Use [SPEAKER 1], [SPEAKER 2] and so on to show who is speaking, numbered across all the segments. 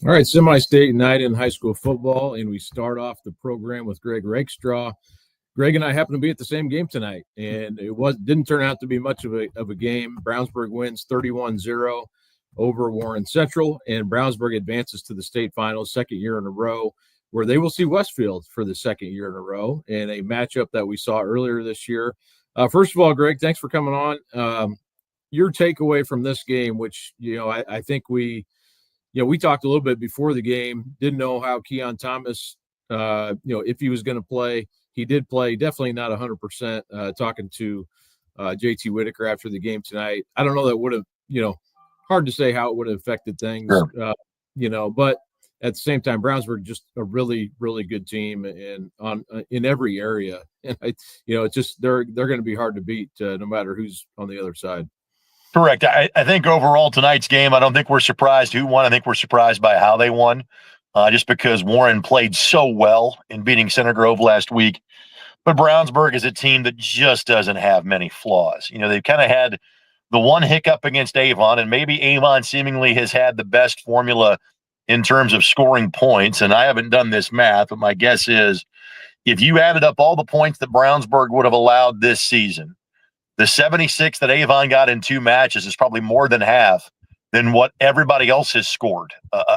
[SPEAKER 1] All right, semi-state night in high school football, and we start off the program with Greg Rakestraw. Greg and I happen to be at the same game tonight, and it didn't turn out to be much of a game. Brownsburg wins 31-0 over Warren Central, and Brownsburg advances to the state finals, second year in a row, where they will see Westfield for the second year in a row, in a matchup that we saw earlier this year. First of all, Greg, thanks for coming on. Your takeaway from this game, which I think we talked a little bit before the game, didn't know how Keon Thomas, if he was going to play. He did play, definitely not 100%. Talking to JT Whitaker after the game tonight, I don't know that would have, hard to say how it would have affected things,
[SPEAKER 2] Sure.
[SPEAKER 1] But at the same time, Brownsburg just a really, really good team and in every area. And it's just they're going to be hard to beat no matter who's on the other side.
[SPEAKER 2] Correct. I think overall tonight's game, I don't think we're surprised who won. I think we're surprised by how they won, just because Warren played so well in beating Center Grove last week. But Brownsburg is a team that just doesn't have many flaws. They've kind of had the one hiccup against Avon, and maybe Avon seemingly has had the best formula in terms of scoring points. And I haven't done this math, but my guess is if you added up all the points that Brownsburg would have allowed this season, the 76 that Avon got in two matches is probably more than half than what everybody else has scored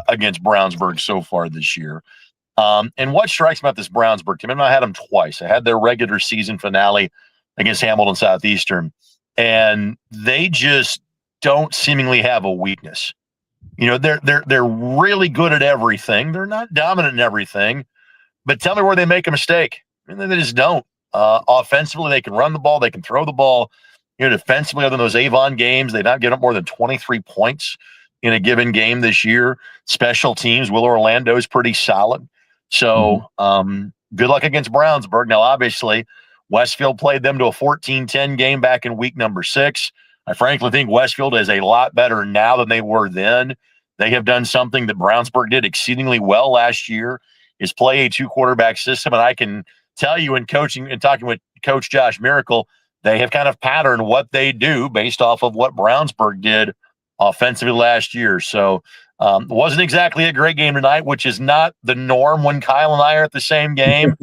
[SPEAKER 2] against Brownsburg so far this year. And what strikes me about this Brownsburg team, and I had them twice. I had their regular season finale against Hamilton Southeastern, and they just don't seemingly have a weakness. They're really good at everything. They're not dominant in everything, but tell me where they make a mistake. And they just don't. Offensively, they can run the ball, they can throw the ball. Defensively, other than those Avon games, they've not given up more than 23 points in a given game this year. Special teams, Will Orlando is pretty solid. So good luck against Brownsburg. Now, obviously, Westfield played them to a 14-10 game back in week number 6. I frankly think Westfield is a lot better now than they were then. They have done something that Brownsburg did exceedingly well last year, is play a 2-quarterback system. And I can tell you in coaching and talking with Coach Josh Miracle, they have kind of patterned what they do based off of what Brownsburg did offensively last year. So it wasn't exactly a great game tonight, which is not the norm when Kyle and I are at the same game.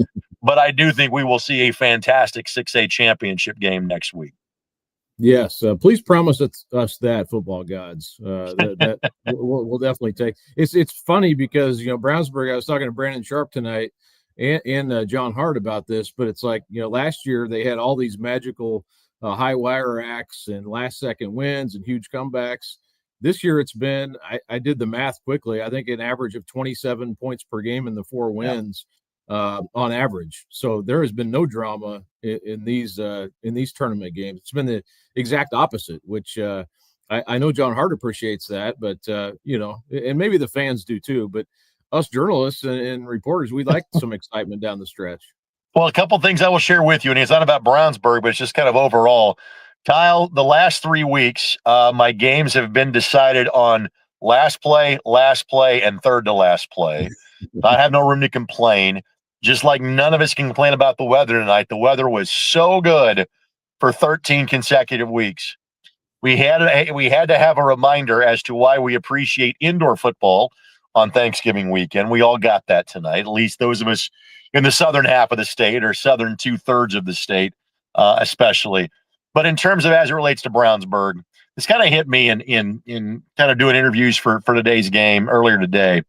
[SPEAKER 2] But I do think we will see a fantastic 6A championship game next week.
[SPEAKER 1] Yes, please promise us that, football gods. That we'll definitely take. It's funny because Brownsburg. I was talking to Brandon Sharp tonight and John Hart about this, but it's like last year they had all these magical high wire acts and last second wins and huge comebacks. This year it's been I did the math quickly. I think an average of 27 points per game in the 4 wins. On average. So there has been no drama in these tournament games. It's been the exact opposite, which I know John Hart appreciates that, but and maybe the fans do too, but us journalists and reporters, we like some excitement down the stretch.
[SPEAKER 2] Well, a couple of things I will share with you, and it's not about Brownsburg, but it's just kind of overall. Kyle, the last 3 weeks, my games have been decided on last play, and third to last play. I have no room to complain. Just like none of us can complain about the weather tonight. The weather was so good for 13 consecutive weeks. We had to have a reminder as to why we appreciate indoor football on Thanksgiving weekend. We all got that tonight, at least those of us in the southern half of the state or southern 2/3 of the state, especially. But in terms of as it relates to Brownsburg, this kind of hit me in kind of doing interviews for today's game earlier today,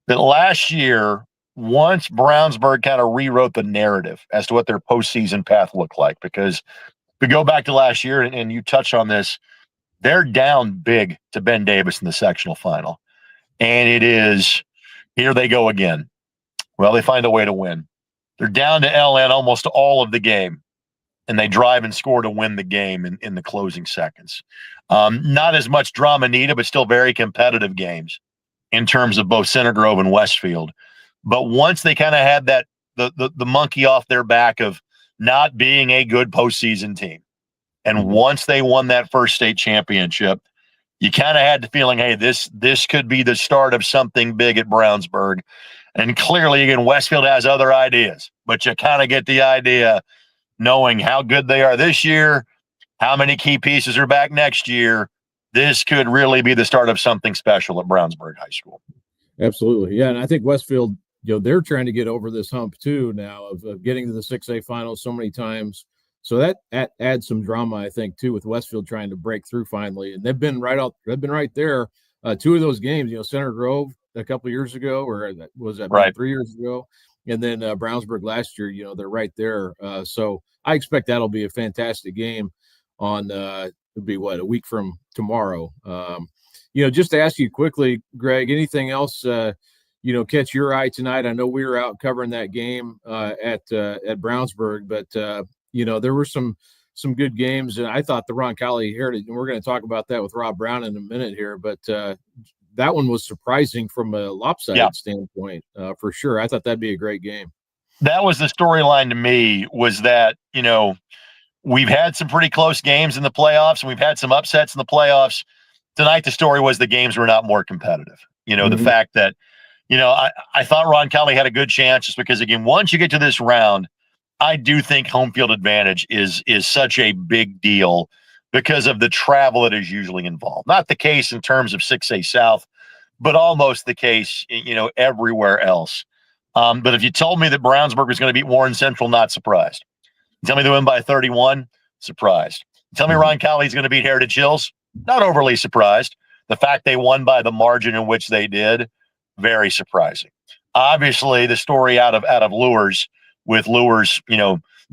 [SPEAKER 2] that last year, once Brownsburg kind of rewrote the narrative as to what their postseason path looked like, because if we go back to last year, and you touched on this, they're down big to Ben Davis in the sectional final. And it is, here they go again. Well, they find a way to win. They're down to LN almost all of the game, and they drive and score to win the game in the closing seconds. Not as much drama needed, but still very competitive games in terms of both Center Grove and Westfield. But once they kind of had that the monkey off their back of not being a good postseason team, and once they won that first state championship, you kind of had the feeling, hey, this could be the start of something big at Brownsburg. And clearly, again, Westfield has other ideas, but you kind of get the idea, knowing how good they are this year, how many key pieces are back next year. This could really be the start of something special at Brownsburg High School.
[SPEAKER 1] Absolutely. Yeah. And I think Westfield, they're trying to get over this hump too now of getting to the 6A finals so many times. So that adds some drama, I think, too, with Westfield trying to break through finally. And they've been right there. Two of those games, Center Grove a couple of years ago, or was that maybe
[SPEAKER 2] Right.
[SPEAKER 1] 3 years ago? And then Brownsburg last year, they're right there. So I expect that'll be a fantastic game on it'll be a week from tomorrow. Just to ask you quickly, Greg, anything else catch your eye tonight? I know we were out covering that game at Brownsburg, but there were some good games, and I thought the Roncalli Heritage, and we're going to talk about that with Rob Brown in a minute here, but that one was surprising from a lopsided standpoint, for sure. I thought that'd be a great game.
[SPEAKER 2] That was the storyline to me, was that, we've had some pretty close games in the playoffs, and we've had some upsets in the playoffs. Tonight, the story was the games were not more competitive. The fact that, I thought Roncalli had a good chance, just because, again, once you get to this round, I do think home field advantage is such a big deal because of the travel that is usually involved. Not the case in terms of 6A South, but almost the case, everywhere else. But if you told me that Brownsburg was going to beat Warren Central, not surprised. Tell me they win by 31, surprised. Tell me Roncalli is going to beat Heritage Hills, not overly surprised. The fact they won by the margin in which they did, very surprising. Obviously, the story out of Lures, with Lures,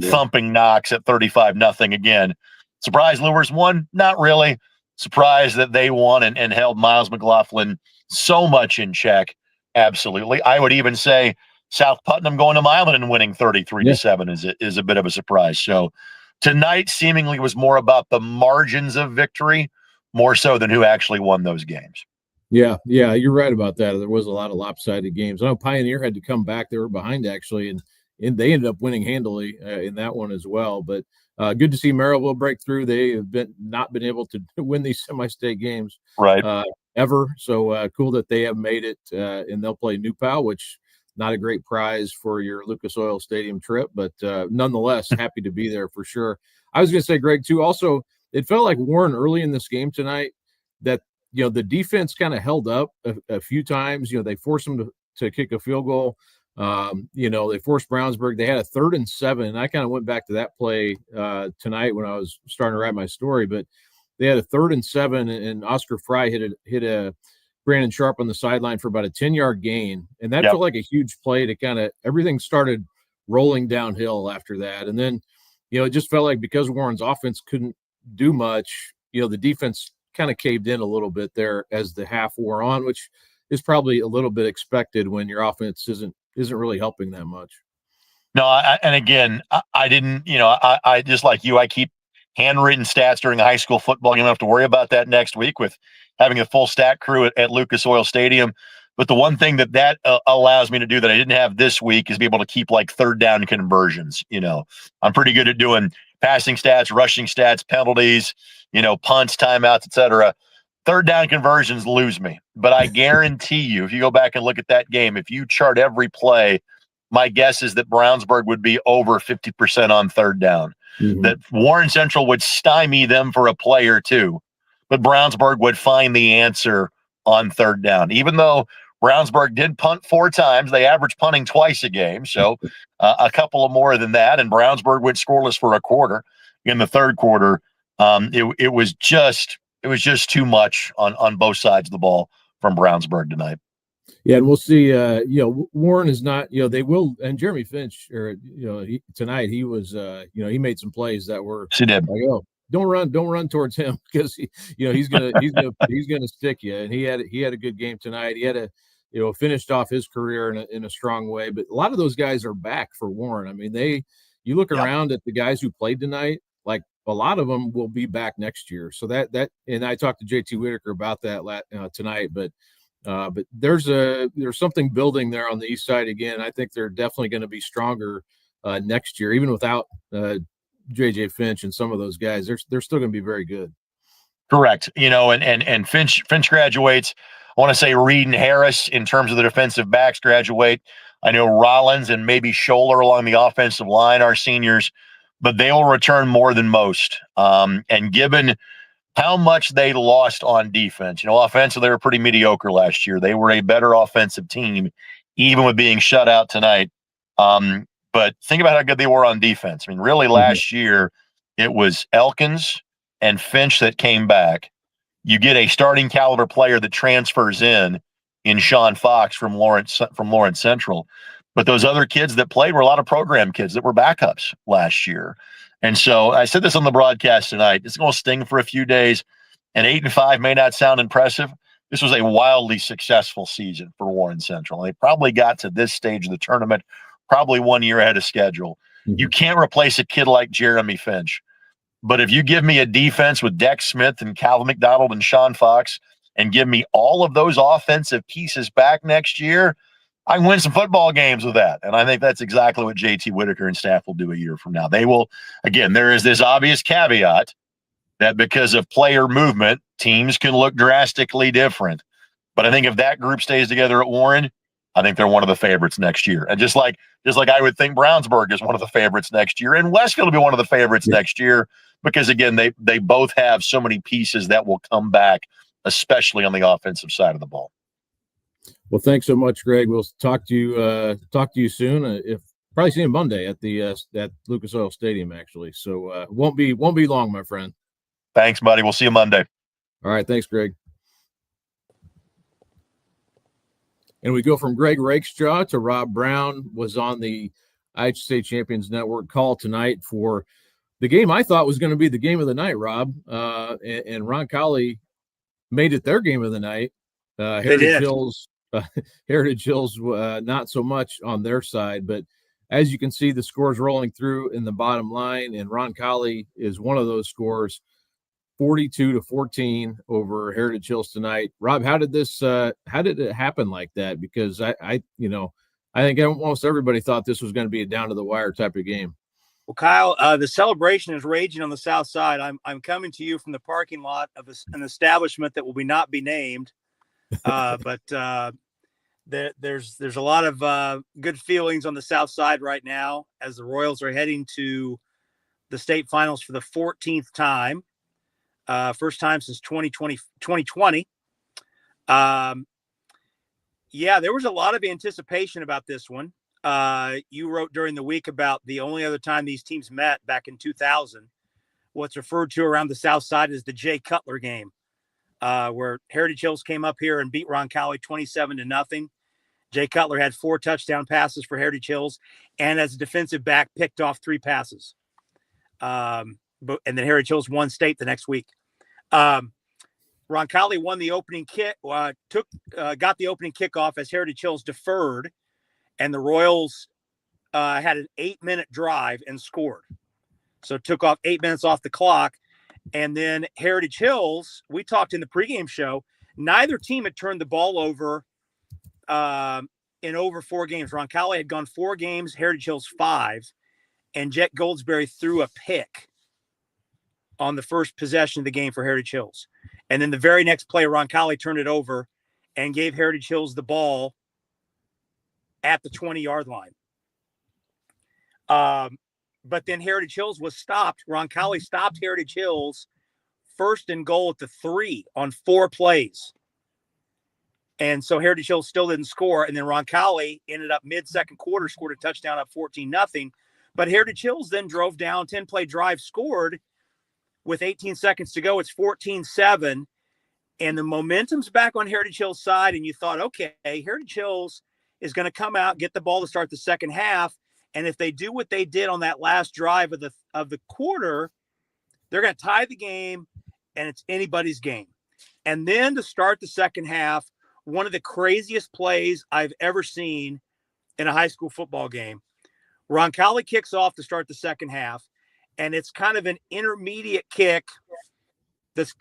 [SPEAKER 2] thumping Knox at 35-0 again. Surprised Lures won? Not really. Surprised that they won and held Miles McLaughlin so much in check. Absolutely. I would even say South Putnam going to Milan and winning 33-7 is a bit of a surprise. So tonight seemingly was more about the margins of victory, more so than who actually won those games.
[SPEAKER 1] Yeah, you're right about that. There was a lot of lopsided games. I know Pioneer had to come back; they were behind actually, and they ended up winning handily in that one as well. But good to see Maryville break through. They have not been able to win these semi-state games ever. So cool that they have made it, and they'll play New Pal, which not a great prize for your Lucas Oil Stadium trip, but nonetheless, happy to be there for sure. I was going to say, Greg, too. Also, it felt like Warren early in this game tonight that the defense kind of held up a few times. They forced them to kick a field goal. They forced Brownsburg. They had a 3rd and 7. And I kind of went back to that play tonight when I was starting to write my story. But they had a 3rd and 7, and Oscar Fry hit a Brandon Sharp on the sideline for about a 10-yard gain. And that felt like a huge play to kind of everything started rolling downhill after that. And then, it just felt like because Warren's offense couldn't do much, the defense kind of caved in a little bit there as the half wore on, which is probably a little bit expected when your offense isn't really helping that much.
[SPEAKER 2] No, and again, I didn't, I just like you, I keep handwritten stats during the high school football. You don't have to worry about that next week with having a full stat crew at Lucas Oil Stadium. But the one thing that allows me to do that I didn't have this week is be able to keep like 3rd down conversions. I'm pretty good at doing passing stats, rushing stats, penalties, punts, timeouts, etc. 3rd down conversions lose me. But I guarantee you, if you go back and look at that game, if you chart every play, my guess is that Brownsburg would be over 50% on 3rd down. That Warren Central would stymie them for a play or two, but Brownsburg would find the answer on 3rd down. Even though Brownsburg did punt 4 times, they averaged punting twice a game, so a couple of more than that, and Brownsburg went scoreless for a quarter. In the 3rd quarter, it was just too much on both sides of the ball from Brownsburg tonight.
[SPEAKER 1] Yeah, and we'll see. Warren is not. They will. And Jeremy Finch, or tonight he was. He made some plays that were.
[SPEAKER 2] She did.
[SPEAKER 1] Like, oh, don't run towards him because he's gonna stick you. And he had a good game tonight. He had finished off his career in a strong way. But a lot of those guys are back for Warren. I mean, you look around at the guys who played tonight, like a lot of them will be back next year. So that and I talked to JT Whitaker about that tonight, but there's something building there on the east side again. I think they're definitely going to be stronger next year, even without JJ Finch and some of those guys. They're still going to be very good.
[SPEAKER 2] Correct. And Finch graduates. I want to say Reed and Harris in terms of the defensive backs graduate. I know Rollins and maybe Scholler along the offensive line are seniors, but they will return more than most. And given how much they lost on defense. Offensively, they were pretty mediocre last year. They were a better offensive team, even with being shut out tonight. But think about how good they were on defense. I mean, really, last year, it was Elkins and Finch that came back. You get a starting caliber player that transfers in Sean Fox from Lawrence Central. But those other kids that played were a lot of program kids that were backups last year. And so I said this on the broadcast tonight. It's going to sting for a few days. And 8-5 may not sound impressive. This was a wildly successful season for Warren Central. They probably got to this stage of the tournament probably 1 year ahead of schedule. You can't replace a kid like Jeremy Finch. But if you give me a defense with Dex Smith and Calvin McDonald and Sean Fox and give me all of those offensive pieces back next year, I can win some football games with that. And I think that's exactly what JT Whitaker and staff will do a year from now. They will, again, there is this obvious caveat that because of player movement, teams can look drastically different. But I think if that group stays together at Warren, I think they're one of the favorites next year. And just like I would think Brownsburg is one of the favorites next year, and Westfield will be one of the favorites next year, because again, they both have so many pieces that will come back, especially on the offensive side of the ball.
[SPEAKER 1] Well, thanks so much, Greg. We'll talk to you soon. If probably see you Monday at the at Lucas Oil Stadium, actually. So won't be long, my friend.
[SPEAKER 2] Thanks, buddy. We'll see you Monday.
[SPEAKER 1] All right, thanks, Greg. And we go from Greg Rakestraw to Rob Brown, was on the IHSAA Champions Network call tonight for the game I thought was going to be the game of the night, Rob. And Roncalli made it their game of the night. Heritage Hills, not so much on their side, but as you can see, the scores rolling through in the bottom line, and Roncalli is one of those scores, 42-14 over Heritage Hills tonight. Rob, how did it happen like that? Because I think almost everybody thought this was going to be a down to the wire type of game.
[SPEAKER 3] Well, Kyle, the celebration is raging on the south side. I'm coming to you from the parking lot of an establishment that will not be named, but there's a lot of good feelings on the south side right now as the Royals are heading to the state finals for the 14th time. First time since 2020. Yeah, there was a lot of anticipation about this one. You wrote during the week about the only other time these teams met back in 2000. What's referred to around the south side is the Jay Cutler game, where Heritage Hills came up here and beat Roncalli 27-0. Jay Cutler had 4 touchdown passes for Heritage Hills, and as a defensive back, picked off 3 passes. And then Heritage Hills won state the next week. Roncalli won the opening kick, got the opening kickoff as Heritage Hills deferred, and the Royals had an 8-minute drive and scored. So took off 8 minutes off the clock. And then Heritage Hills, we talked in the pregame show, neither team had turned the ball over in over 4 games. Roncalli had gone 4 games, Heritage Hills 5, and Jet Goldsberry threw a pick on the first possession of the game for Heritage Hills. And then the very next play, Roncalli turned it over and gave Heritage Hills the ball at the 20-yard line. But then Heritage Hills was stopped. Roncalli stopped Heritage Hills 1st and goal at the 3 on 4 plays. And so Heritage Hills still didn't score. And then Roncalli ended up mid-second quarter, scored a touchdown up 14-0. But Heritage Hills then drove down, 10-play drive, scored with 18 seconds to go. It's 14-7. And the momentum's back on Heritage Hills' side. And you thought, okay, Heritage Hills is going to come out, get the ball to start the second half. And if they do what they did on that last drive of the quarter, they're going to tie the game, and it's anybody's game. And then to start the second half, one of the craziest plays I've ever seen in a high school football game. Roncalli kicks off to start the second half, and it's kind of an intermediate kick that's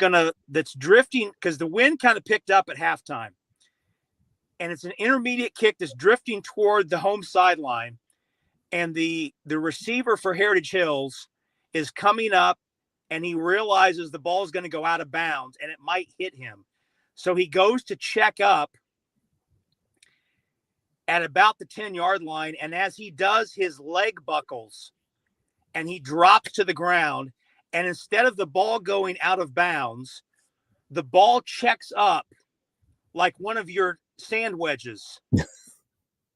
[SPEAKER 3] drifting because the wind kind of picked up at halftime. And it's an intermediate kick that's drifting toward the home sideline. And the receiver for Heritage Hills is coming up, and he realizes the ball is going to go out of bounds and it might hit him. So he goes to check up at about the 10-yard line. And as he does, his leg buckles and he drops to the ground. And instead of the ball going out of bounds, the ball checks up like one of your sand wedges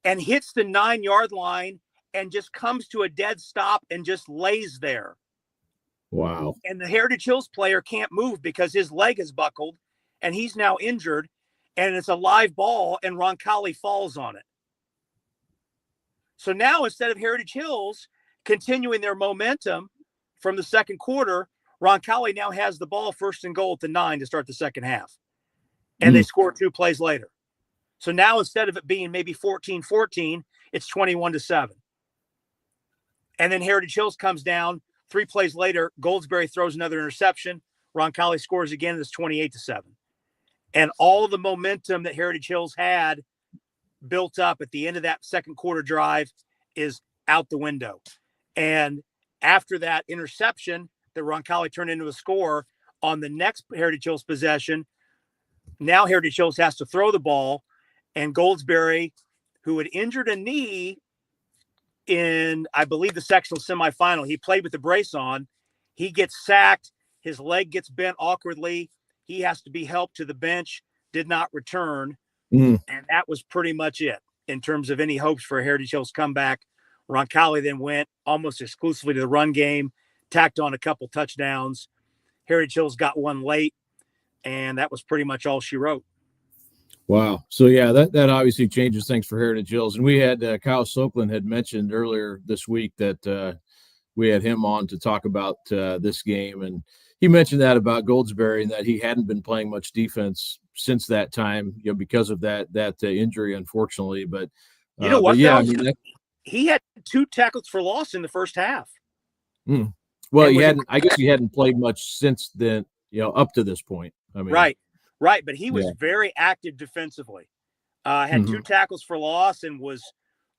[SPEAKER 3] and hits the 9-yard line and just comes to a dead stop and just lays there.
[SPEAKER 1] Wow.
[SPEAKER 3] And the Heritage Hills player can't move because his leg is buckled and he's now injured, and it's a live ball and Roncalli falls on it. So now instead of Heritage Hills continuing their momentum from the second quarter, Roncalli now has the ball first and goal at the 9 to start the second half. And they score 2 plays later. So now instead of it being maybe 14-14, it's 21-7. And then Heritage Hills comes down 3 plays later. Goldsberry throws another interception. Roncalli scores again, and it's 28-7. And all the momentum that Heritage Hills had built up at the end of that second quarter drive is out the window. And after that interception that Roncalli turned into a score on the next Heritage Hills possession, now Heritage Hills has to throw the ball, and Goldsberry, who had injured a knee in, I believe, the sectional semifinal, he played with the brace on. He gets sacked. His leg gets bent awkwardly. He has to be helped to the bench, did not return. And that was pretty much it in terms of any hopes for a Heritage Hills comeback. Roncalli then went almost exclusively to the run game, tacked on a couple touchdowns. Heritage Hills got one late, and that was pretty much all she wrote.
[SPEAKER 1] Wow. So, yeah, that obviously changes things for Heritage Hills. And we had Kyle Soakland had mentioned earlier this week that we had him on to talk about this game. And he mentioned that about Goldsberry and that he hadn't been playing much defense since that time, because of that injury, unfortunately. But
[SPEAKER 3] you know what?
[SPEAKER 1] Yeah,
[SPEAKER 3] he had 2 tackles for loss in the first half.
[SPEAKER 1] Well, I guess he hadn't played much since then, up to this point. I mean,
[SPEAKER 3] right. But he was very active defensively. Had 2 tackles for loss and was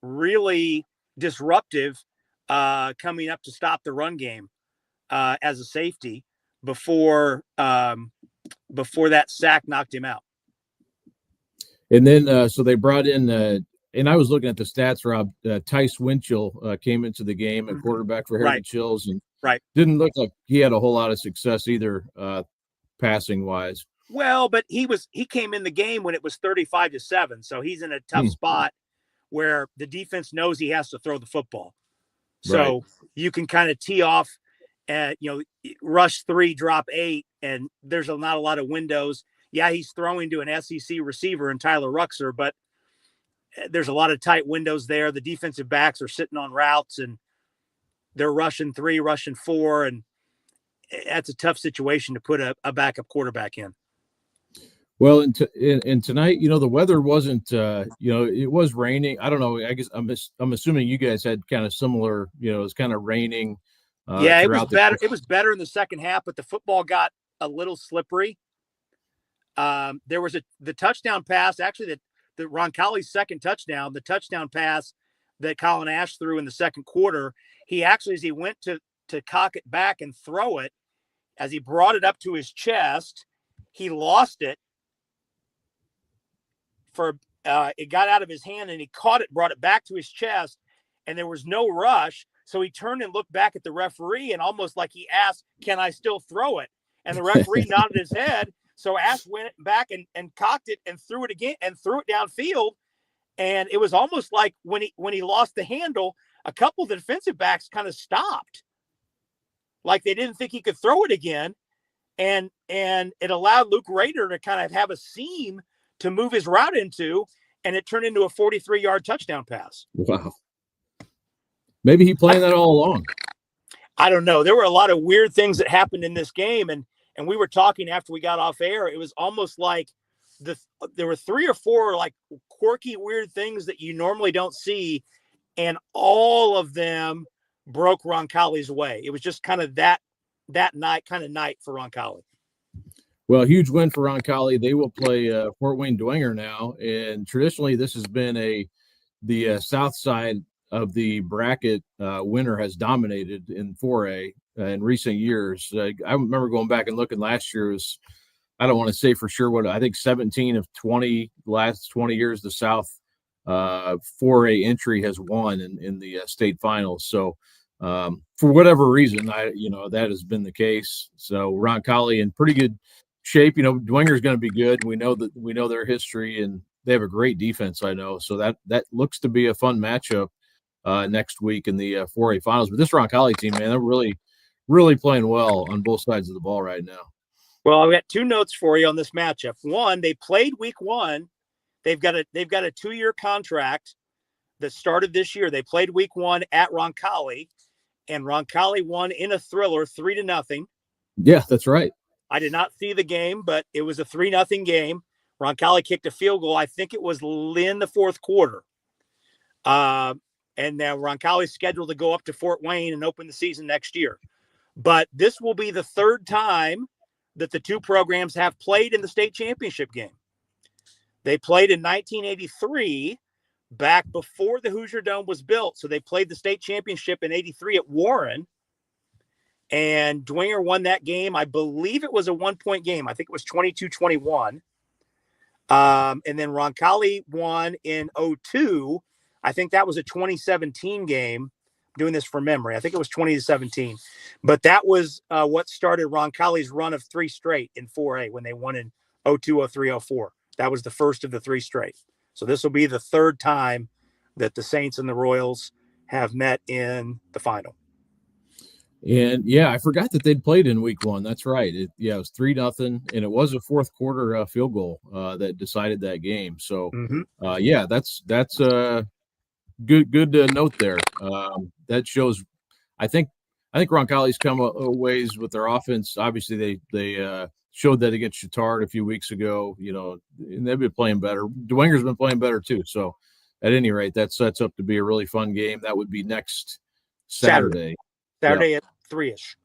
[SPEAKER 3] really disruptive coming up to stop the run game as a safety before that sack knocked him out. And
[SPEAKER 1] then so they brought in and I was looking at the stats, Rob. Tice Winchell came into the game at quarterback for Heritage Hills, and didn't look like he had a whole lot of success either, passing wise.
[SPEAKER 3] Well, but he came in the game when it was 35-7, so he's in a tough spot where the defense knows he has to throw the football. So you can kind of tee off, rush 3, drop 8, and there's not a lot of windows. Yeah, he's throwing to an SEC receiver in Tyler Ruxer, but there's a lot of tight windows there. The defensive backs are sitting on routes, and they're rushing 3, rushing 4, and that's a tough situation to put a backup quarterback in.
[SPEAKER 1] Well, and tonight, the weather wasn't, it was raining. I don't know. I guess I'm assuming you guys had kind of similar, it was kind of raining.
[SPEAKER 3] It was better. It was better in the second half, but the football got a little slippery. There was the touchdown pass, actually the Roncalli's second touchdown, the touchdown pass that Colin Ash threw in the second quarter. He actually, as he went to cock it back and throw it, as he brought it up to his chest, he lost it. It got out of his hand and he caught it, brought it back to his chest, and there was no rush. So he turned and looked back at the referee and almost like he asked, "Can I still throw it?" And the referee nodded his head. So Ash went back and cocked it and threw it again and threw it downfield. And it was almost like when he lost the handle, a couple of the defensive backs kind of stopped. Like they didn't think he could throw it again. And it allowed Luke Rader to kind of have a seam to move his route into, and it turned into a 43-yard touchdown pass.
[SPEAKER 1] Wow. Maybe he planned that all along.
[SPEAKER 3] I don't know. There were a lot of weird things that happened in this game, and we were talking after we got off air. It was almost like there were 3 or 4 like quirky, weird things that you normally don't see, and all of them broke Roncalli's way. It was just kind of that night for Roncalli.
[SPEAKER 1] Well, huge win for Roncalli. They will play Fort Wayne Dwenger now, and traditionally this has been the south side of the bracket winner has dominated in 4A in recent years. I remember going back and looking last year was, I don't want to say for sure what, I think 17 of 20 last 20 years the South 4A entry has won in the state finals. So For whatever reason, that has been the case. So Roncalli in pretty good shape. Dwinger's going to be good. We know their history, and they have a great defense. I know, so that looks to be a fun matchup next week in the 4A finals. But this Roncalli team, man, they're really, really playing well on both sides of the ball right now.
[SPEAKER 3] Well, I've got 2 notes for you on this matchup. One, they played week 1. They've got a 2-year contract that started this year. They played week 1 at Roncalli, and Roncalli won in a thriller 3-0.
[SPEAKER 1] Yeah, that's right.
[SPEAKER 3] I did not see the game, but it was a 3-0 game. Roncalli kicked a field goal. I think it was in the 4th quarter. And now Roncalli's scheduled to go up to Fort Wayne and open the season next year. But this will be the 3rd time that the 2 programs have played in the state championship game. They played in 1983, back before the Hoosier Dome was built. So they played the state championship in 83 at Warren. And Dwinger won that game. I believe it was a 1-point game. I think it was 22-21. And then Roncalli won in 02. I think that was a 2017 game. Doing this from memory. I think it was 20-17. But that was what started Roncalli's run of 3 straight in 4A when they won in 02, 03, 04. That was the first of the 3 straight. So this will be the 3rd time that the Saints and the Royals have met in the final.
[SPEAKER 1] And yeah, I forgot that they'd played in week 1. That's right. It was 3-0, and it was a 4th quarter field goal that decided that game. So that's good note there. That shows. I think Roncalli's come a ways with their offense. Obviously, they showed that against Chittard a few weeks ago. And they've been playing better. Dwinger's been playing better too. So, at any rate, that sets up to be a really fun game. That would be next Saturday
[SPEAKER 3] Saturday at 3-ish.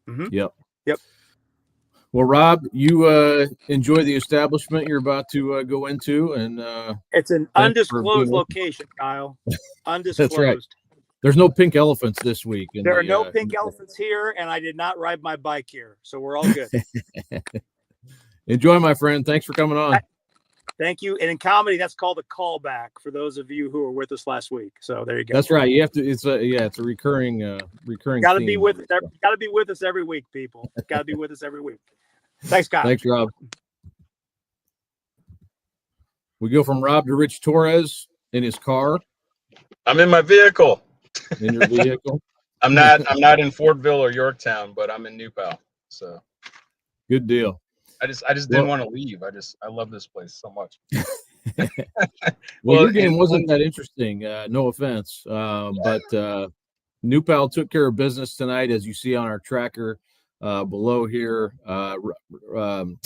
[SPEAKER 1] Mm-hmm. Yep.
[SPEAKER 3] Yep.
[SPEAKER 1] Well, Rob, you enjoy the establishment you're about to go into, and
[SPEAKER 3] it's an undisclosed location, Kyle. Undisclosed.
[SPEAKER 1] That's right. There's no pink elephants this week.
[SPEAKER 3] There are no pink elephants here, and I did not ride my bike here, so we're all good.
[SPEAKER 1] Enjoy, my friend. Thanks for coming on.
[SPEAKER 3] Thank you. And in comedy, that's called a callback for those of you who were with us last week. So there you go.
[SPEAKER 1] That's right. You have to. It's a recurring.
[SPEAKER 3] Got to be with us. Got to be with us every week, people. Got to be with us every week. Thanks, Kyle.
[SPEAKER 1] Thanks, Rob. We go from Rob to Rich Torres in his car.
[SPEAKER 4] I'm in my vehicle.
[SPEAKER 1] In your vehicle.
[SPEAKER 4] I'm not in Fortville or Yorktown, but I'm in New Pal. So
[SPEAKER 1] good deal.
[SPEAKER 4] I just didn't want to leave. I love this place so much.
[SPEAKER 1] Well, your game wasn't that interesting. No offense, but New Pal took care of business tonight, as you see on our tracker below here. I want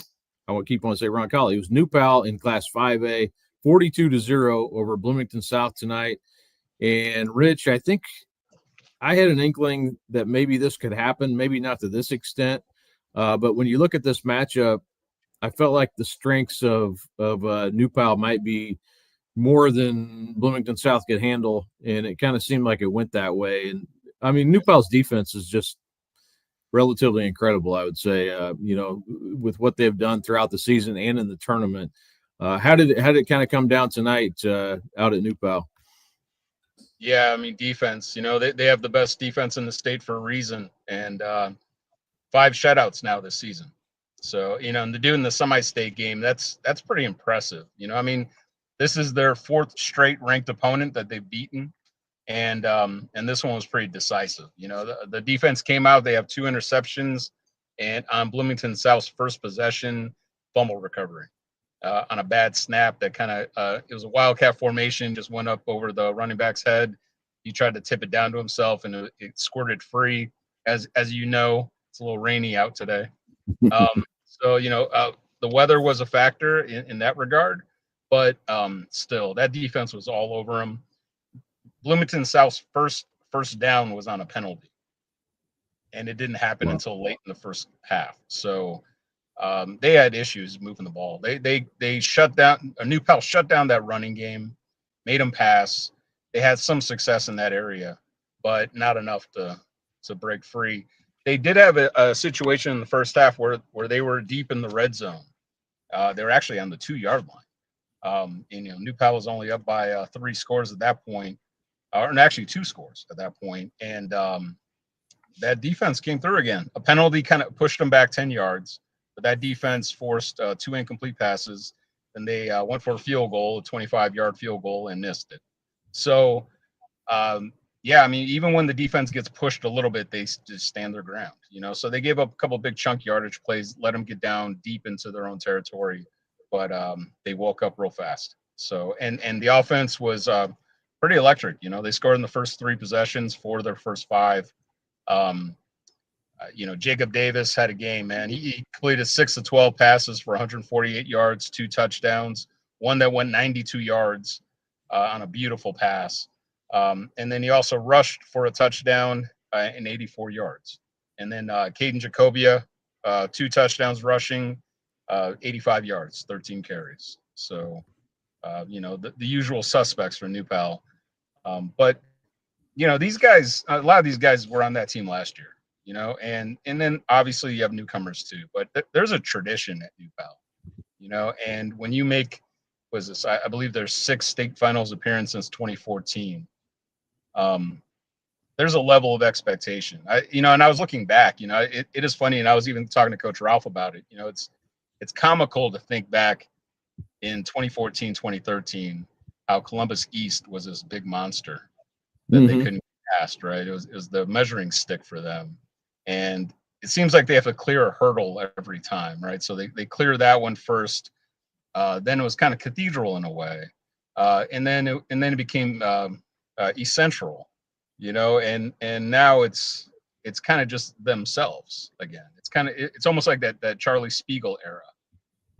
[SPEAKER 1] to keep on saying Roncalli. It was New Pal in Class 5A, 42-0 over Bloomington South tonight. And Rich, I think I had an inkling that maybe this could happen, maybe not to this extent. But when you look at this matchup, I felt like the strengths of New Pal might be more than Bloomington South could handle, and it kind of seemed like it went that way. And I mean, New Pal's defense is just relatively incredible, I would say. With what they've done throughout the season and in the tournament. How did it kind of come down tonight out at New Pal?
[SPEAKER 4] Yeah, I mean, defense. They have the best defense in the state for a reason, and 5 shutouts now this season. So, and they're doing the semi-state game. That's pretty impressive. I mean, this is their 4th straight ranked opponent that they've beaten. And this one was pretty decisive. The defense came out, they have 2 interceptions, and on Bloomington South's first possession, fumble recovery on a bad snap that kind of, it was a wildcat formation, just went up over the running back's head. He tried to tip it down to himself, and it squirted free. As you know, it's a little rainy out today. So, the weather was a factor in that regard, but still, that defense was all over him. Bloomington South's first down was on a penalty, and it didn't happen until late in the first half. So they had issues moving the ball. They shut down. New Pal shut down that running game, made them pass. They had some success in that area, but not enough to break free. They did have a situation in the first half where they were deep in the red zone. They were actually on the 2-yard line. New Pal was only up by 3 scores at that point. or actually 2 scores at that point. And that defense came through again. A penalty kind of pushed them back 10 yards, but that defense forced 2 incomplete passes. And they went for a field goal, a 25-yard field goal, and missed it. So, yeah, I mean, even when the defense gets pushed a little bit, they just stand their ground, you know. So they gave up a couple big chunk yardage plays, let them get down deep into their own territory, but they woke up real fast. So, and the offense was pretty electric. You know, they scored in the first 3 possessions, 4 of their first 5. You know, Jacob Davis had a game, man. He completed 6 of 12 passes for 148 yards, 2 touchdowns, one that went 92 yards on a beautiful pass. And then he also rushed for a touchdown and 84 yards. And then Caden Jacobia, 2 touchdowns rushing, 85 yards, 13 carries. So, you know, the usual suspects for New Pal. But, you know, these guys, a lot of these guys were on that team last year, you know, and then obviously you have newcomers too. But there's a tradition at New Pal, you know, and when you make, was this, I believe there's 6 state finals appearances since 2014. There's a level of expectation. You know, and I was looking back, you know, it is funny. And I was even talking to Coach Ralph about it. You know, it's comical to think back in 2014, 2013, how Columbus East was this big monster that they couldn't get past, right? It was the measuring stick for them. And it seems like they have to clear a hurdle every time, right? So they clear that one first. Then it was kind of cathedral in a way. And then it became East Central, you know, and now it's kind of just themselves again. It's almost like that Charlie Spiegel era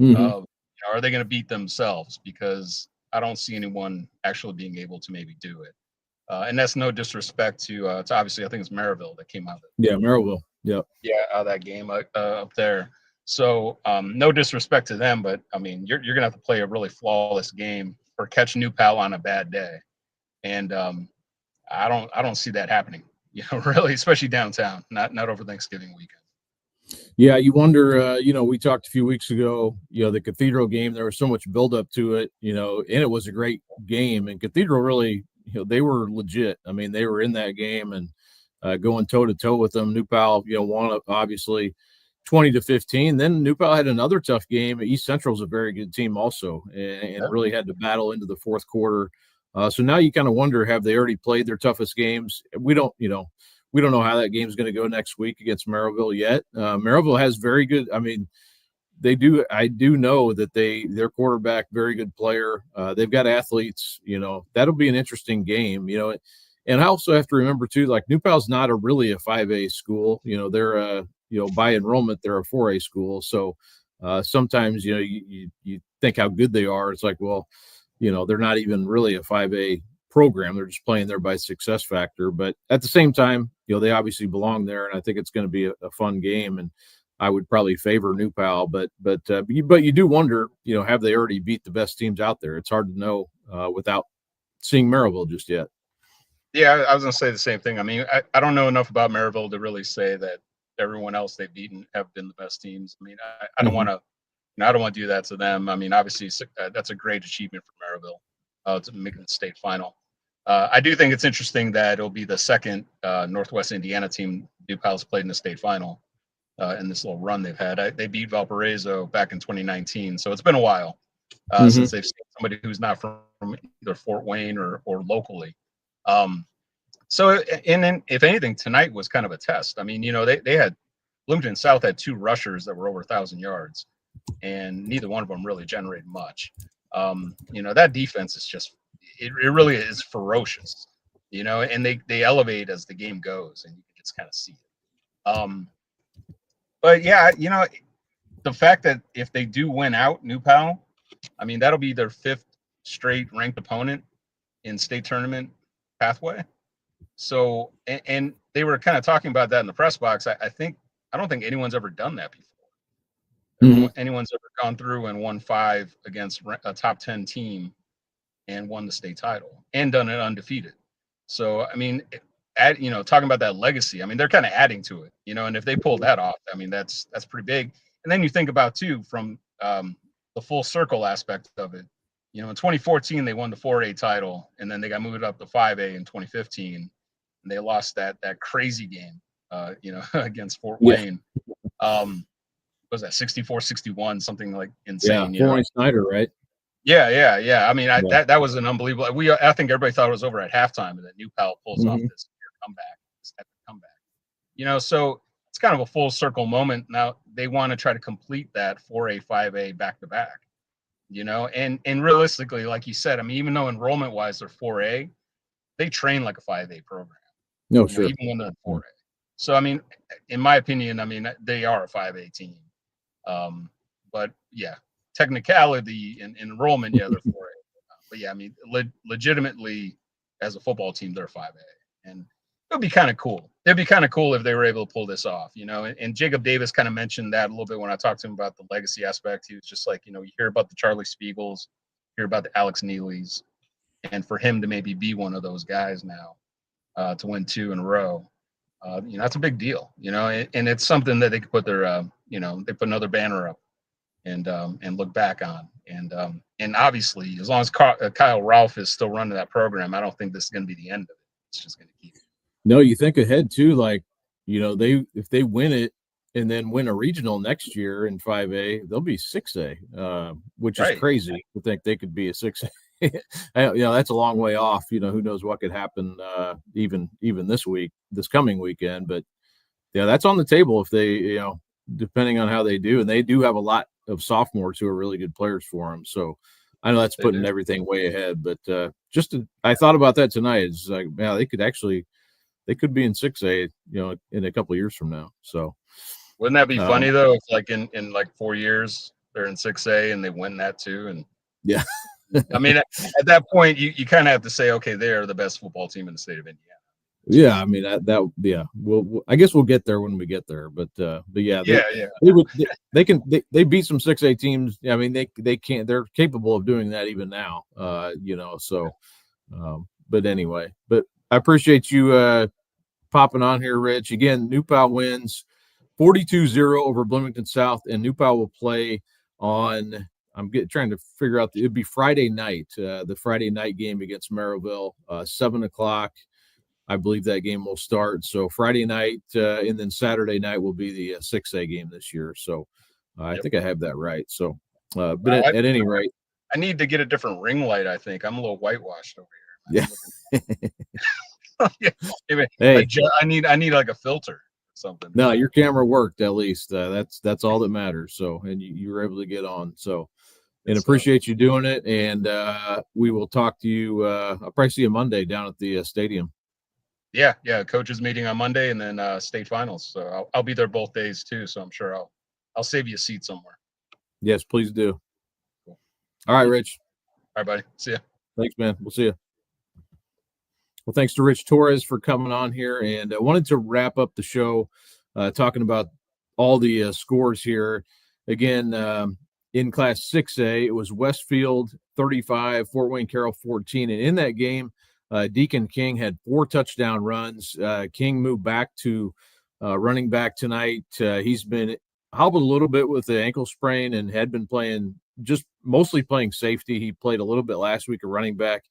[SPEAKER 4] of, you know, are they going to beat themselves? Because I don't see anyone actually being able to maybe do it. And that's no disrespect to obviously, I think it's Maryville that came out of it.
[SPEAKER 1] Yeah, Maryville. Yeah.
[SPEAKER 4] Yeah, out of that game up there. So no disrespect to them, but I mean, you're going to have to play a really flawless game or catch New Pal on a bad day. And I don't see that happening, you know, really, especially downtown, not over Thanksgiving weekend.
[SPEAKER 1] Yeah, you wonder, you know, we talked a few weeks ago, you know, the Cathedral game, there was so much buildup to it, you know, and it was a great game. And Cathedral really, you know, they were legit. I mean, they were in that game and going toe-to-toe with them. New Pal, you know, won obviously 20-15. Then New Pal had another tough game. East Central's a very good team also, and really had to battle into the fourth quarter. So now you kind of wonder, have they already played their toughest games? We don't know how that game's going to go next week against Maryville yet. Maryville has very good, I mean, I do know that their quarterback, very good player. They've got athletes, you know, that'll be an interesting game, you know. And I also have to remember too, like New Pal's not really a 5A school, you know, they're you know, by enrollment, they're a 4A school. So sometimes, you know, you think how good they are. It's like, well, you know, they're not even really a 5A program. They're just playing there by success factor. But at the same time, you know, they obviously belong there, and I think it's going to be a fun game. And I would probably favor New Pal, but you do wonder, you know, have they already beat the best teams out there? It's hard to know without seeing Maryville just yet.
[SPEAKER 4] Yeah, I was going to say the same thing. I mean, I don't know enough about Maryville to really say that everyone else they've beaten have been the best teams. I mean, I don't want to. I don't want to do that to them. I mean, obviously, that's a great achievement for Maryville to make the state final. I do think it's interesting that it'll be the second Northwest Indiana team New Pal's played in the state final in this little run they've had. They beat Valparaiso back in 2019, so it's been a while since they've seen somebody who's not from either Fort Wayne or locally. So, and then if anything, tonight was kind of a test. I mean, you know, they had Bloomington South had 2 rushers that were over 1,000 yards, and neither one of them really generated much. You know, that defense is just, it really is ferocious, you know, and they elevate as the game goes, and you can just kind of see it. But yeah, you know, the fact that if they do win out New Pal, I mean, that'll be their 5th straight ranked opponent in state tournament pathway. So, and they were kind of talking about that in the press box. I don't think anyone's ever done that before. Anyone's ever gone through and won 5 against a top 10 team and won the state title and done it undefeated. So, I mean, you know, talking about that legacy, I mean, they're kind of adding to it, you know, and if they pull that off, I mean, that's pretty big. And then you think about too, from the full circle aspect of it, in 2014 they won the 4A title, and then they got moved up to 5A in 2015, and they lost that crazy game, against Fort Wayne. What was that 64-61, something like insane?
[SPEAKER 1] Yeah, Fort Wayne Snyder, right?
[SPEAKER 4] Yeah. I mean, that was an unbelievable. I think everybody thought it was over at halftime, and then New Pal pulls off this epic comeback. So it's kind of a full circle moment. Now they want to try to complete that 4A, 5A back to back. And realistically, like you said, I mean, even though enrollment wise they're 4A, they train like a 5A program.
[SPEAKER 1] No, sure.
[SPEAKER 4] Even when they're 4A. So I mean, in my opinion, I mean they are a 5A team. But yeah, technicality and enrollment, they're 4A. But yeah, I mean, legitimately as a football team, they're 5A, and it would be kind of cool. It'd be kind of cool if they were able to pull this off, And Jacob Davis kind of mentioned that a little bit when I talked to him about the legacy aspect. He was just like, you hear about the Charlie Spiegels, hear about the Alex Neelys, and for him to maybe be one of those guys now to win 2 in a row, that's a big deal, and it's something that they could put their, they put another banner up and look back on. And obviously, as long as Kyle Ralph is still running that program, I don't think this is going to be the end of it. It's just going to keep.
[SPEAKER 1] No, you think ahead too, like, if they win it and then win a regional next year in 5A, they'll be 6A, which is crazy to think they could be a 6A. That's a long way off. Who knows what could happen even this coming weekend. But yeah, that's on the table if they, depending on how they do. And they do have a lot of sophomores who are really good players for them. So I know that's putting everything way ahead. But I thought about that tonight. It's like, they could be in 6A, in a couple of years from now. So
[SPEAKER 4] wouldn't that be funny though, if like in like 4 years they're in 6A and they win that too? And
[SPEAKER 1] yeah.
[SPEAKER 4] I mean, at that point, you kind of have to say, okay, they are the best football team in the state of Indiana.
[SPEAKER 1] Yeah, I mean We'll I guess we'll get there when we get there, but yeah, they beat some 6A teams. I mean, they can't. They're capable of doing that even now. So, but anyway, but I appreciate you popping on here, Rich. Again, New Pal wins 42-0 over Bloomington South, and New Pal will play on. Trying to figure out. It'd be Friday night, the Friday night game against Merrillville, 7:00. I believe that game will start. So Friday night, and then Saturday night will be the 6A game this year. So I think I have that right. So, but at any rate,
[SPEAKER 4] I need to get a different ring light. I think I'm a little whitewashed over
[SPEAKER 1] here.
[SPEAKER 4] Yeah. Hey, I need like a filter or something.
[SPEAKER 1] No, your camera worked at least. That's all that matters. So, and you were able to get on. So, and appreciate you doing it. And we will talk to you. I'll probably see you Monday down at the stadium.
[SPEAKER 4] Yeah. Coaches meeting on Monday, and then state finals. So I'll be there both days too. So I'm sure I'll save you a seat somewhere.
[SPEAKER 1] Yes, please do. Cool. All right, Rich.
[SPEAKER 4] All right, buddy. See ya.
[SPEAKER 1] Thanks, man. We'll see you. Well, thanks to Rich Torres for coming on here, and I wanted to wrap up the show talking about all the scores here. Again, in Class 6A, it was Westfield 35, Fort Wayne Carroll 14, and in that game, Deacon King had 4 touchdown runs. King moved back to running back tonight. He's been hobbled a little bit with the ankle sprain and had been mostly playing safety. He played a little bit last week, a running back.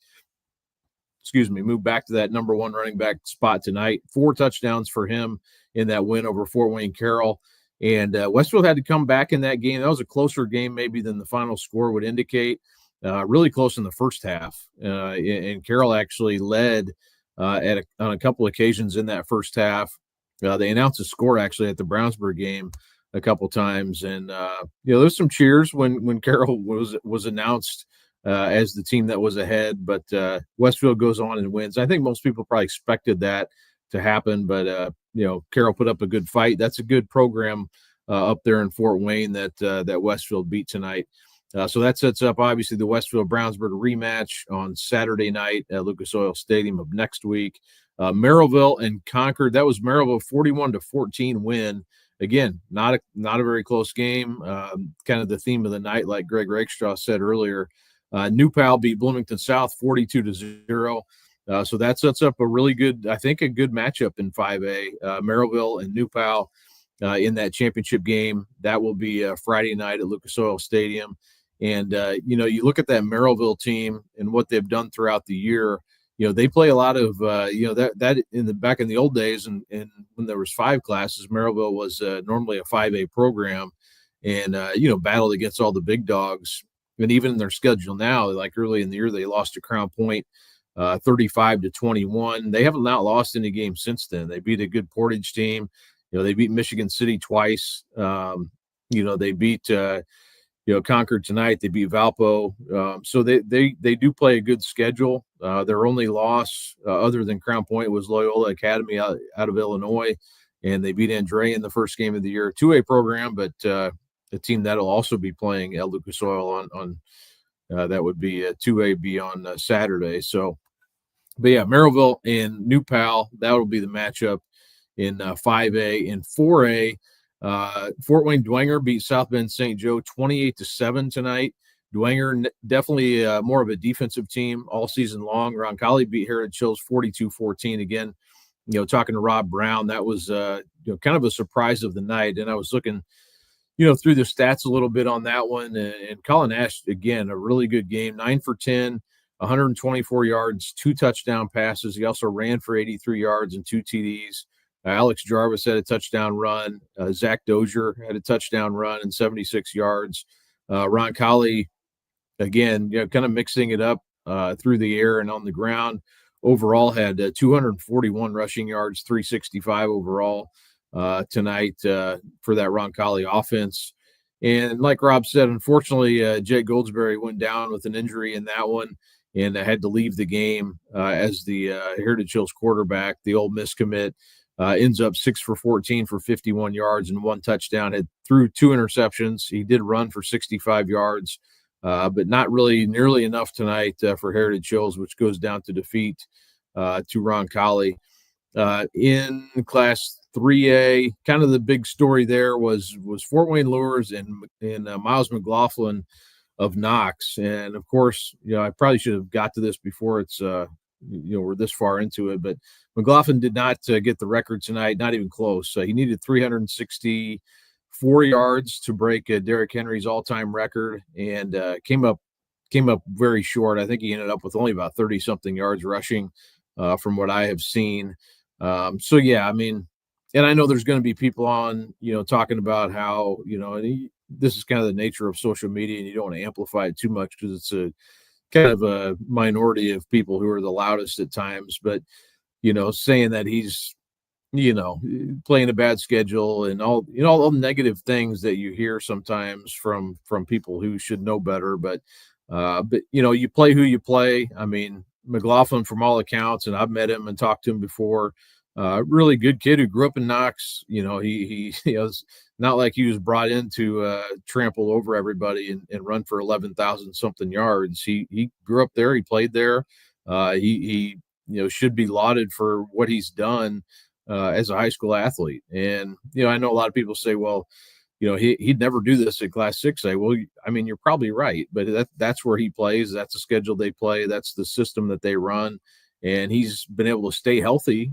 [SPEAKER 1] Moved back to that number 1 running back spot tonight. 4 touchdowns for him in that win over Fort Wayne Carroll. And Westfield had to come back in that game. That was a closer game maybe than the final score would indicate. Really close in the first half, and Carroll actually led on a couple occasions in that first half. They announced a score actually at the Brownsburg game a couple times, and there's some cheers when Carroll was announced as the team that was ahead. But Westfield goes on and wins. I think most people probably expected that to happen, but Carroll put up a good fight. That's a good program up there in Fort Wayne that Westfield beat tonight. So that sets up, obviously, the Westfield-Brownsburg rematch on Saturday night at Lucas Oil Stadium of next week. Merrillville and Concord, that was Merrillville 41-14 win. Again, not a very close game. Kind of the theme of the night, like Greg Rakestraw said earlier. New Pal beat Bloomington South 42-0. So that sets up a really good, I think, a good matchup in 5A. Merrillville and New Pal in that championship game. That will be Friday night at Lucas Oil Stadium. And, you look at that Merrillville team and what they've done throughout the year. They play a lot of, that back in the old days and when there was 5 classes, Merrillville was normally a 5A program and, battled against all the big dogs. And even in their schedule now, like early in the year, they lost to Crown Point 35-21. They haven't not lost any games since then. They beat a good Portage team. They beat Michigan City twice. They beat, Concord tonight. They beat Valpo. So they do play a good schedule. Their only loss other than Crown Point was Loyola Academy out of Illinois, and they beat Andre in the first game of the year. 2A program, but a team that'll also be playing El Lucas Oil on that would be a 2A on Saturday. So, but yeah, Merrillville and New Pal, that will be the matchup in 5A. In 4A, Fort Wayne Dwenger beat South Bend St. Joe 28-7 tonight. Dwenger definitely more of a defensive team all season long. Roncalli beat Heritage Hills 42-14. Again, talking to Rob Brown, that was kind of a surprise of the night. And I was looking, through the stats a little bit on that one. And Colin Ash, again, a really good game, 9 for 10, 124 yards, 2 touchdown passes. He also ran for 83 yards and 2 TDs. Alex Jarvis had a touchdown run. Zach Dozier had a touchdown run and 76 yards. Roncalli, again, kind of mixing it up through the air and on the ground. Overall had 241 rushing yards, 365 overall tonight for that Roncalli offense. And like Rob said, unfortunately, Jake Goldsberry went down with an injury in that one and had to leave the game as the Heritage Hills quarterback, the Ole Miss commit. Ends up 6 for 14 for 51 yards and 1 touchdown. Had threw 2 interceptions. He did run for 65 yards, but not really nearly enough tonight for Heritage Hills, which goes down to defeat to Roncalli. In Class 3A, kind of the big story there was Fort Wayne Lures and Miles McLaughlin of Knox. And of course, I probably should have got to this before it's we're this far into it, but McLaughlin did not get the record tonight, not even close. He needed 364 yards to break Derrick Henry's all-time record, and came up very short. I think he ended up with only about 30-something yards rushing from what I have seen. So, yeah, I mean, and I know there's going to be people on, talking about how, this is kind of the nature of social media, and you don't want to amplify it too much because it's a kind of a minority of people who are the loudest at times, but saying that he's playing a bad schedule and all the negative things that you hear sometimes from people who should know better, but you play who you play. I mean, McLaughlin, from all accounts, and I've met him and talked to him before, really good kid who grew up in Knox. He was not like he was brought in to trample over everybody and run for 11,000 something yards. He grew up there. He played there. He should be lauded for what he's done as a high school athlete. And, I know a lot of people say, well, he'd never do this in Class 6A. Well, I mean, you're probably right, but that's where he plays. That's the schedule they play. That's the system that they run. And he's been able to stay healthy,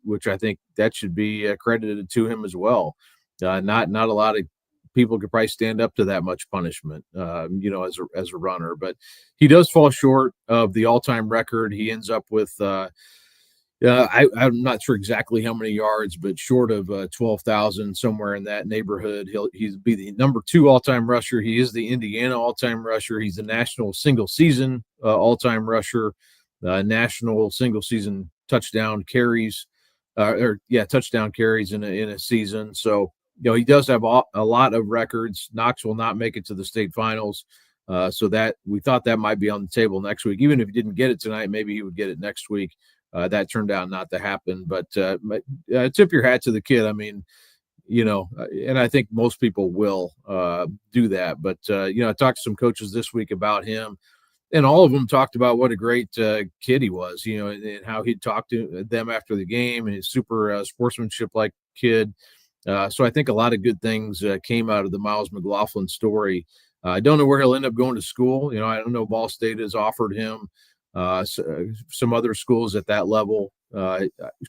[SPEAKER 1] which I think that should be credited to him as well. Not a lot of people could probably stand up to that much punishment, as a runner. But he does fall short of the all-time record. He ends up with I'm not sure exactly how many yards, but short of 12,000, somewhere in that neighborhood. He's be the number 2 all-time rusher. He is the Indiana all-time rusher. He's the national single-season all-time rusher. National single-season touchdown carries, touchdown carries in a season. So, he does have a lot of records. Knox will not make it to the state finals. So that we thought that might be on the table next week. Even if he didn't get it tonight, maybe he would get it next week. That turned out not to happen. But tip your hat to the kid. I mean, and I think most people will do that. But, I talked to some coaches this week about him. And all of them talked about what a great kid he was, and how he'd talk to them after the game, and his super sportsmanship-like kid. So I think a lot of good things came out of the Miles McLaughlin story. I don't know where he'll end up going to school. I don't know. Ball State has offered him some other schools at that level.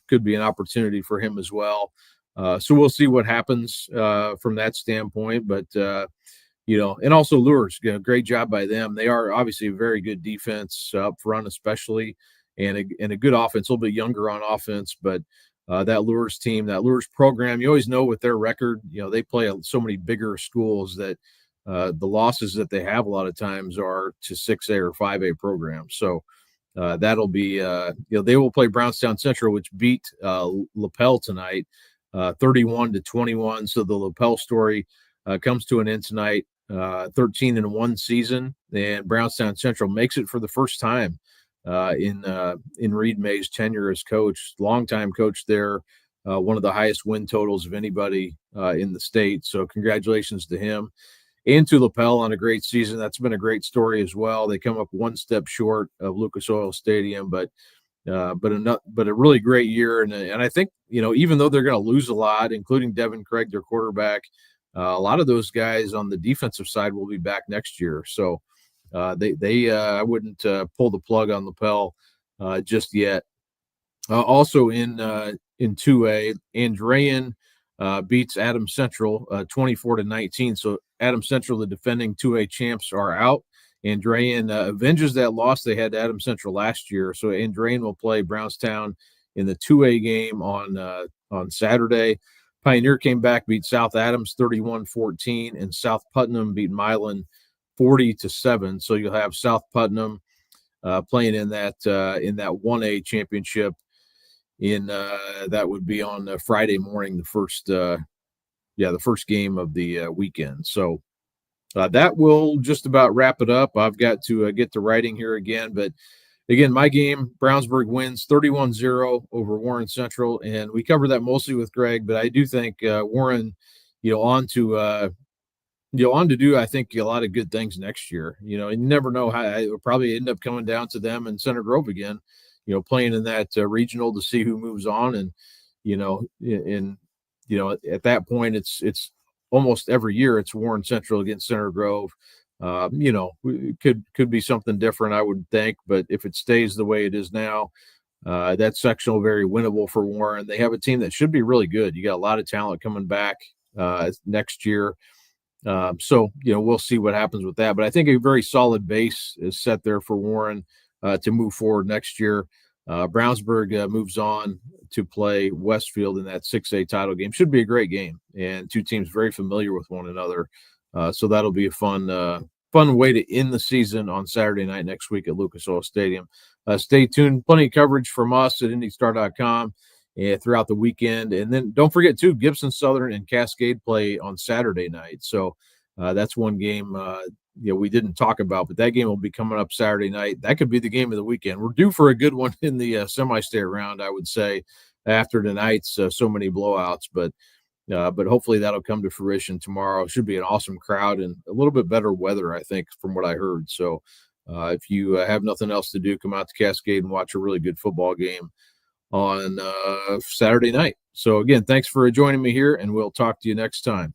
[SPEAKER 1] Could be an opportunity for him as well. So we'll see what happens from that standpoint. But, and also Lures, great job by them. They are obviously a very good defense up front, especially, and a good offense, a little bit younger on offense, but that Lures team, that Lures program, you always know with their record, they play so many bigger schools that the losses that they have a lot of times are to 6A or 5A programs. So that'll be, they will play Brownstown Central, which beat Lapel tonight, 31-21. So the Lapel story comes to an end tonight, 13-1 season, and Brownstown Central makes it for the first time in Reed May's tenure as coach, longtime coach there, one of the highest win totals of anybody in the state. So congratulations to him and to Lapel on a great season. That's been a great story as well. They come up one step short of Lucas Oil Stadium, but a really great year. And I think, even though they're going to lose a lot, including Devin Craig, their quarterback, a lot of those guys on the defensive side will be back next year. So I wouldn't pull the plug on Lapel just yet. Also in 2A, Andrean beats Adams Central 24-19. So Adams Central, the defending 2A champs, are out. Andrean avenges that loss they had to Adams Central last year. So Andrean will play Brownstown in the 2A game on Saturday. Pioneer came back, beat South Adams 31-14, and South Putnam beat Milan 40-7. So you'll have South Putnam playing in that 1A championship. That would be on Friday morning, the first game of the weekend. So that will just about wrap it up. I've got to get to writing here again, but again, my game, Brownsburg wins 31-0 over Warren Central, and we covered that mostly with Greg, but I do think Warren, on to do, I think, a lot of good things next year, and you never know how it will probably end up coming down to them in Center Grove again, playing in that regional to see who moves on. And, at that point, it's almost every year it's Warren Central against Center Grove. It could be something different, I would think, but if it stays the way it is now, that sectional very winnable for Warren. They have a team that should be really good. You got a lot of talent coming back next year. So we'll see what happens with that, but I think a very solid base is set there for Warren to move forward next year. Brownsburg moves on to play Westfield in that 6A title game. Should be a great game, and two teams very familiar with one another. So that'll be a fun way to end the season on Saturday night next week at Lucas Oil Stadium. Stay tuned. Plenty of coverage from us at IndyStar.com throughout the weekend. And then don't forget, too, Gibson Southern and Cascade play on Saturday night. So that's one game we didn't talk about, but that game will be coming up Saturday night. That could be the game of the weekend. We're due for a good one in the semi-state round, I would say, after tonight's so many blowouts. But hopefully that'll come to fruition tomorrow. It should be an awesome crowd and a little bit better weather, I think, from what I heard. So if you have nothing else to do, come out to Cascade and watch a really good football game on Saturday night. So, again, thanks for joining me here, and we'll talk to you next time.